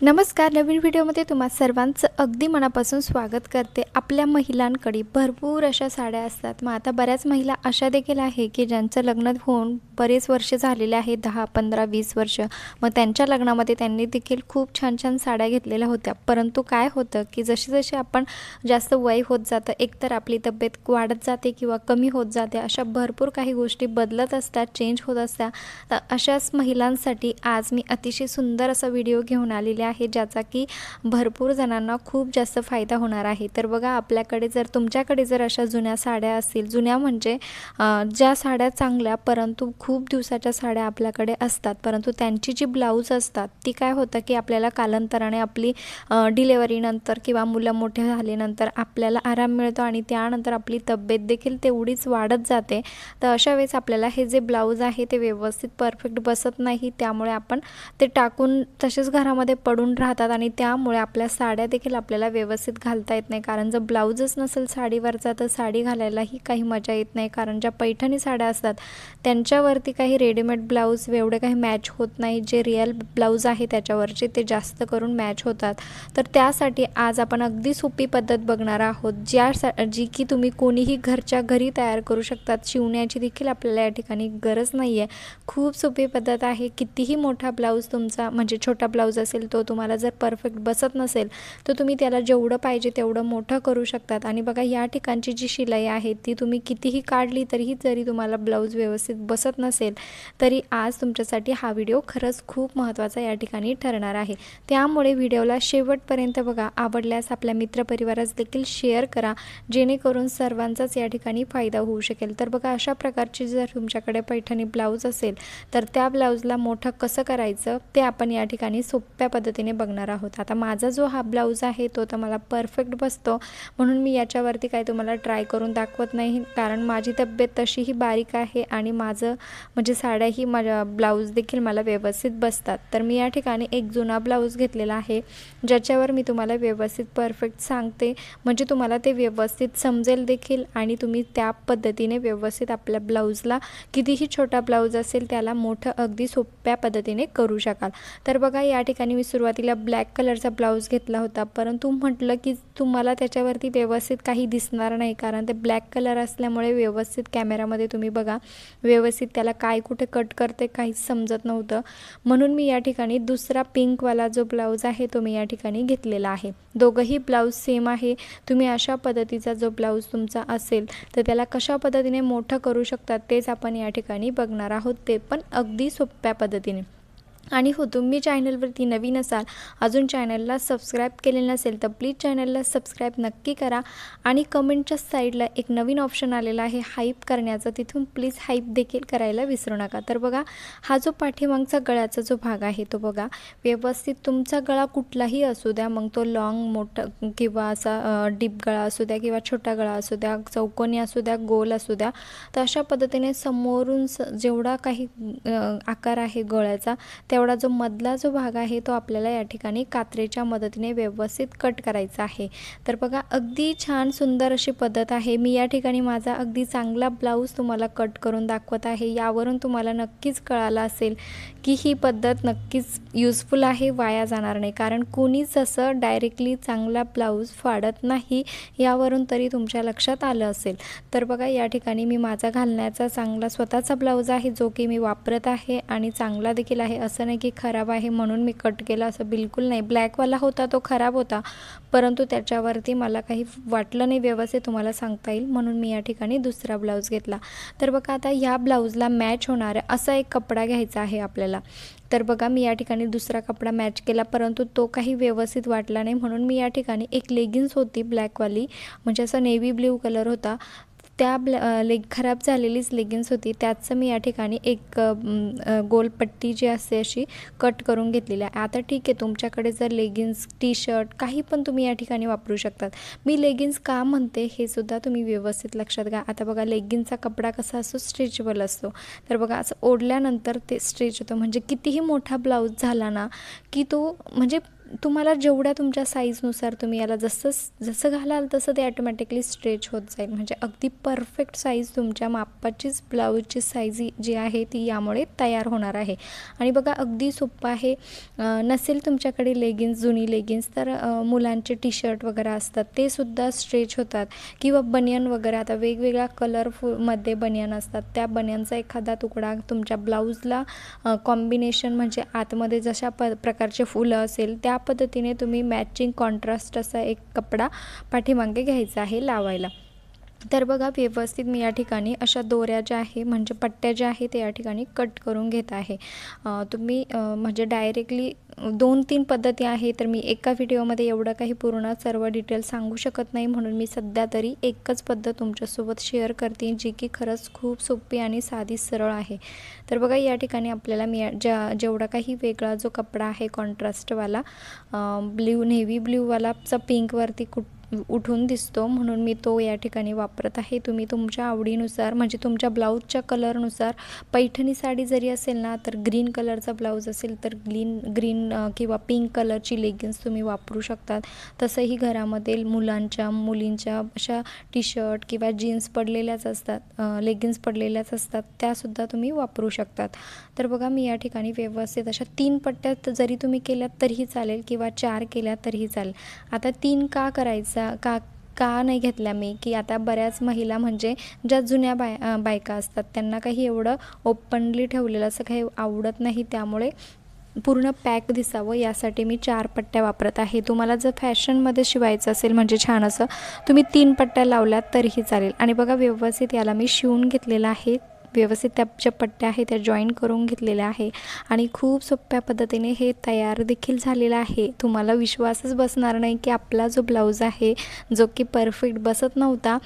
नमस्कार. नवीन व्हिडिओमध्ये तुम्हा सर्वांचं अगदी मनापासून स्वागत करते. आपल्या महिलांकडे भरपूर अशा साड्या असतात. मग आता बऱ्याच महिला अशा देखील आहे की ज्यांचं लग्न होऊन बरेच वर्ष झालेले आहे, 10, 15, 20 वर्ष. मग त्यांच्या लग्नामध्ये त्यांनी देखील खूप छान छान साड्या घेतलेल्या होत्या. परंतु काय होतं की जसे आपण जास्त वय होत जातं, एकतर आपली तब्येत वाढत जाते किंवा कमी होत जाते. अशा भरपूर काही गोष्टी बदलत असतात, चेंज होत असतात. तर अशाच महिलांसाठी आज मी अतिशय सुंदर असा व्हिडिओ घेऊन आलेले आहे, ज्याचा की भरपूर जणांना खूप जास्त फायदा होणार आहे. तर बघा, आपल्याकडे जर तुमच्याकडे जर अशा जुन्या साड्या असतील, जुन्या म्हणजे ज्या साड्या चांगल्या परंतु खूप दिवसाच्या साड्या आपल्याकडे असतात, परंतु त्यांची जी ब्लाऊज असतात ती काय होतं की आपल्याला कालांतराने आपली डिलेवरीनंतर किंवा मुलं मोठे झाल्यानंतर आपल्याला आराम मिळतो आणि त्यानंतर आपली तब्येत देखील तेवढीच वाढत जाते. तर अशा वेळेस आपल्याला हे जे ब्लाऊज आहे ते व्यवस्थित परफेक्ट बसत नाही, त्यामुळे आपण ते टाकून तसेच घरामध्ये पडून राहतात आणि त्यामुळे आपल्या साड्या देखील आपल्याला व्यवस्थित घालता येत नाही. कारण जर ब्लाऊजच नसेल साडीवरचा तर साडी घालायलाही काही मजा येत नाही. कारण ज्या पैठणी साड्या असतात त्यांच्यावरती काही रेडीमेड ब्लाऊज एवढे काही मॅच होत नाही. जे रिअल ब्लाऊज आहे त्याच्यावरचे ते जास्त करून मॅच होतात. तर त्यासाठी आज आपण अगदी सोपी पद्धत बघणार आहोत, जी की तुम्ही कोणीही घरच्या घरी तयार करू शकतात. शिवण्याची देखील आपल्याला या ठिकाणी गरज नाही आहे. खूप सोपी पद्धत आहे. कितीही मोठा ब्लाऊज तुमचा म्हणजे छोटा ब्लाऊज असेल, तो तुम्हाला जर परफेक्ट बसत नसेल तर तुम्ही त्याला जेवढं पाहिजे तेवढं मोठं करू शकतात. आणि बघा, या ठिकाणची जी शिलाई आहे ती तुम्ही कितीही काढली तरीही जरी तुम्हाला ब्लाऊज व्यवस्थित बसत नसेल तरी आज तुमच्यासाठी हा व्हिडिओ खरंच खूप महत्त्वाचा या ठिकाणी ठरणार आहे. त्यामुळे व्हिडिओला शेवटपर्यंत बघा. आवडल्यास आपल्या मित्रपरिवारास देखील शेअर करा, जेणेकरून सर्वांचाच या ठिकाणी फायदा होऊ शकेल. तर बघा, अशा प्रकारची जर तुमच्याकडे पैठणी ब्लाऊज असेल तर त्या ब्लाऊजला मोठं कसं करायचं ते आपण या ठिकाणी सोप्या पद्धतीने बघणार आहोत. आता माझा जो हा ब्लाऊज आहे तो तर मला परफेक्ट बसतो, म्हणून मी याच्यावरती काही तुम्हाला ट्राय करून दाखवत नाही. कारण माझी तब्येत तशीही बारीक आहे आणि माझं म्हणजे साड्याही माझ्या ब्लाऊज देखील मला व्यवस्थित बसतात. तर मी या ठिकाणी एक जुना ब्लाऊज घेतलेला आहे, ज्याच्यावर मी तुम्हाला व्यवस्थित परफेक्ट सांगते, म्हणजे तुम्हाला ते व्यवस्थित समजेल देखील आणि तुम्ही त्या पद्धतीने व्यवस्थित आपल्या ब्लाऊजला, कितीही छोटा ब्लाऊज असेल त्याला मोठं अगदी सोप्या पद्धतीने करू शकाल. तर बघा, या ठिकाणी मी सुरुवातीला ब्लॅक कलरचा ब्लाऊज घेतला होता, परंतु म्हटलं की तुम्हाला त्याच्यावरती व्यवस्थित काही दिसणार नाही, कारण ते ब्लॅक कलर असल्यामुळे व्यवस्थित कॅमेरामध्ये तुम्ही बघा व्यवस्थित त्याला काय कुठे कट करते काहीच समजत नव्हतं. म्हणून मी या ठिकाणी दुसरा पिंकवाला जो ब्लाऊज आहे तो मी या ठिकाणी घेतलेला आहे. दोघंही ब्लाऊज सेम आहे. तुम्ही अशा पद्धतीचा जो ब्लाऊज तुमचा असेल तर त्याला कशा पद्धतीने मोठं करू शकतात तेच आपण या ठिकाणी बघणार आहोत, ते पण अगदी सोप्या पद्धतीने. आणि हो, तुम्ही चॅनलवरती नवीन असाल, अजून चॅनलला सबस्क्राईब केलेलं नसेल तर प्लीज चॅनलला सबस्क्राईब नक्की करा. आणि कमेंटच्या साईडला एक नवीन ऑप्शन आलेला आहे हाईप करण्याचा, तिथून प्लीज हाईप देखील करायला विसरू नका. तर बघा, हा जो पाठीमागचा गळ्याचा जो भाग आहे तो बघा व्यवस्थित, तुमचा गळा कुठलाही असू द्या, मग तो लॉंग मोठा किंवा असा डीप गळा असू द्या किंवा छोटा गळा असू द्या, चौकोनी असू द्या, गोल असू द्या, तर अशा पद्धतीने समोरून जेवढा काही आकार आहे गळ्याचा तेवढा जो मधला जो भाग आहे तो आपल्याला या ठिकाणी कात्रीच्या मदतीने व्यवस्थित कट करायचा आहे. तर बघा, अगदी छान सुंदर अशी पद्धत आहे. मी या ठिकाणी माझा अगदी चांगला ब्लाऊज तुम्हाला कट करून दाखवत आहे. यावरून तुम्हाला नक्कीच कळालं असेल की ही पद्धत नक्कीच युजफुल आहे, वाया जाणार नाही. कारण कोणीच असं डायरेक्टली चांगला ब्लाऊज फाडत नाही, यावरून तरी तुमच्या लक्षात आलं असेल. तर बघा, या ठिकाणी मी माझा घालण्याचा चांगला स्वतःचा ब्लाऊज आहे, जो की मी वापरत आहे आणि चांगला देखील आहे. असं नाही की खराब आहे म्हणून मी कट केला, असं बिलकुल नाही. ब्लॅकवाला होता तो खराब होता, परंतु त्याच्यावरती मला काही वाटलं नाही व्यवस्थित तुम्हाला सांगता येईल, म्हणून मी या ठिकाणी दुसरा ब्लाऊज घेतला. तर बघा, आता ह्या ब्लाऊजला मॅच होणारा असा एक कपडा घ्यायचा आहे आपल्याला. तर बघा, मी या ठिकाणी दुसरा कपडा मॅच केला, परंतु तो काही व्यवस्थित वाटला नाही, म्हणून मी या ठिकाणी एक लेगिन्स होती ब्लॅकवाली, म्हणजे असा नेव्ही ब्ल्यू कलर होता, त्या खराब झालेलीच लेगिन्स होती, त्याचं मी या ठिकाणी एक गोलपट्टी जी असते अशी कट करून घेतलेली आहे. आता ठीक आहे, तुमच्याकडे जर लेगिन्स, टी शर्ट काही पण तुम्ही या ठिकाणी वापरू शकतात. मी लेगिन्स का म्हणते हे सुद्धा तुम्ही व्यवस्थित लक्षात घ्या. आता बघा, लेगिन्सचा कपडा कसा असतो, स्ट्रेचेबल असतो. तर बघा, असं ओढल्यानंतर ते स्ट्रेच होतं, म्हणजे कितीही मोठा ब्लाऊज झाला ना की तो म्हणजे तुम्हाला जेवढ्या तुमच्या साईजनुसार तुम्ही याला जसं घालाल तसं ते ॲटोमॅटिकली स्ट्रेच होत जाईल. म्हणजे अगदी परफेक्ट साईज तुमच्या मापाचीच ब्लाऊजची साईज जी आहे ती यामुळे तयार होणार आहे. आणि बघा अगदी सोपं आहे. नसेल तुमच्याकडे लेगिन्स, जुनी लेगिन्स, तर मुलांचे टी शर्ट वगैरे असतात ते सुद्धा स्ट्रेच होतात. किंवा बनियन वगैरे, आता वेगवेगळ्या कलरफुलमध्ये बनियन असतात, त्या बनियनचा एखादा तुकडा तुमच्या ब्लाऊजला कॉम्बिनेशन म्हणजे आतमध्ये जशा प्रकारचे फुलं असेल त्या पद्धतीने तुम्ही मॅचिंग कॉन्ट्रास्ट असा एक कपडा पाठीमागे घ्यायचा आहे लावायला. तर बघा व्यवस्थित मी या ठिकाणी अशा दोऱ्या ज्या आहे म्हणजे पट्ट्या ज्या आहे ते या ठिकाणी कट करून घेत आहे. तुम्ही म्हणजे डायरेक्टली 2-3 पद्धती आहे, तर मी एका व्हिडिओमध्ये एवढं काही पूर्ण सर्व डिटेल सांगू शकत नाही, म्हणून मी सध्या तरी एकच पद्धत तुमच्यासोबत शेअर करते जी की खरंच खूप सोपी आणि साधी सरळ आहे. तर बघा या ठिकाणी आपल्याला मी जेवढा काही वेगळा जो कपडा आहे कॉन्ट्रास्टवाला नेव्ही ब्ल्यूवालाचा पिंकवरती उठून दिसतो म्हणून मी तो या ठिकाणी वापरत आहे. तुम्ही तुमच्या आवडीनुसार म्हणजे तुमच्या ब्लाऊजच्या कलरनुसार, पैठणी साडी जरी असेल ना तर ग्रीन कलरचा ब्लाऊज असेल तर ग्रीन किंवा पिंक कलरची लेगिन्स तुम्ही वापरू शकतात. तसंही घरामध्ये मुलींच्या अशा टी शर्ट किंवा जीन्स पडलेल्याच असतात, लेगिन्स पडलेल्याच असतात, त्यासुद्धा तुम्ही वापरू शकतात. तर बघा मी या ठिकाणी व्यवस्थित अशा 3 पट्ट्यात जरी तुम्ही केल्यात तरीही चालेल किंवा 4 केल्यात तरीही चालेल. आता 3 का करायचा का नाही घेतल्या मी, की आता बऱ्याच महिला म्हणजे ज्या जुन्या बायका असतात त्यांना काही एवढं ओपनली ठेवलेलं असं काही आवडत नाही, त्यामुळे पूर्ण पॅक दिसावं यासाठी मी 4 पट्ट्या वापरत आहे. तुम्हाला जर फॅशनमध्ये शिवायचं असेल म्हणजे छान असं, तुम्ही 3 पट्ट्या लावल्यात तरीही चालेल. आणि बघा व्यवस्थित याला मी शिवून घेतलेलं आहे. व्यवस्थित त्या ज्या पट्ट्या आहेत त्या जॉईन करून घेतलेल्या आहे आणि खूप सोप्या पद्धतीने हे तयार देखील झालेलं आहे. तुम्हाला विश्वासच बसणार नाही की आपला जो ब्लाऊज आहे जो की परफेक्ट बसत नव्हता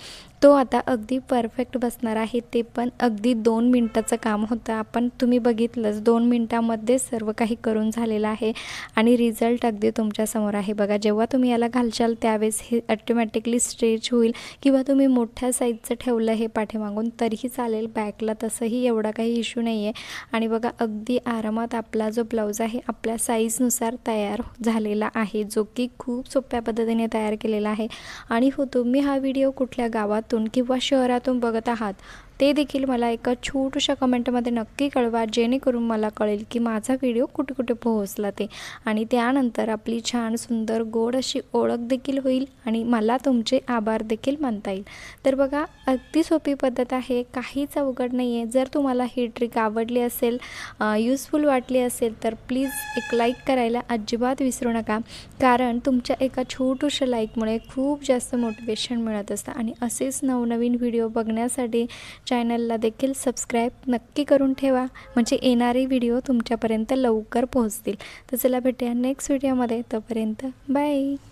तो आता अगदी परफेक्ट बसणार आहे. ते पण अगदी 2 मिनटाचं काम होतं. तुम्ही बघितलंच 2 मिनटामध्ये सर्व काही करून झालेलं आहे आणि रिझल्ट अगदी तुमच्यासमोर आहे. बघा जेव्हा तुम्ही याला घालशाल त्यावेळेस हे ऑटोमॅटिकली स्ट्रेच होईल किंवा तुम्ही मोठ्या साईजचं ठेवलं हे पाठीमागून तरीही चालेल. बॅकला तसंही एवढा काही इश्यू नाही आहे. आणि बघा अगदी आरामात आपला जो ब्लाऊज आहे आपल्या साईजनुसार तयार झालेला आहे, जो की खूप सोप्या पद्धतीने तयार केलेला आहे. आणि हो, तुम्ही हा व्हिडिओ कुठल्या गावात किंवा शहरातून बघत आहात ते देखील मला एका छोट्याशा कमेंटमध्ये नक्की कळवा, जेणेकरून मला कळेल की माझा व्हिडिओ कुठे कुठे पोहोचला ते. आणि त्यानंतर आपली छान सुंदर गोड अशी ओळख देखील होईल आणि मला तुमचे आभार देखील मानता येईल. तर बघा अगदी सोपी पद्धत आहे, काहीच अवघड नाही आहे. जर तुम्हाला ही ट्रिक आवडली असेल, यूजफुल वाटली असेल तर प्लीज एक लाईक करायला अजिबात विसरू नका, कारण तुमच्या एका छोट्याशा लाईकमुळे खूप जास्त मोटिवेशन मिळत असतं. आणि असेच नवनवीन व्हिडिओ बघण्यासाठी चॅनलला देखील सबस्क्राईब नक्की करून ठेवा, म्हणजे येणारे व्हिडिओ तुमच्यापर्यंत लवकर पोहोचतील. तर चला भेटूया नेक्स्ट व्हिडिओमध्ये, तोपर्यंत बाय.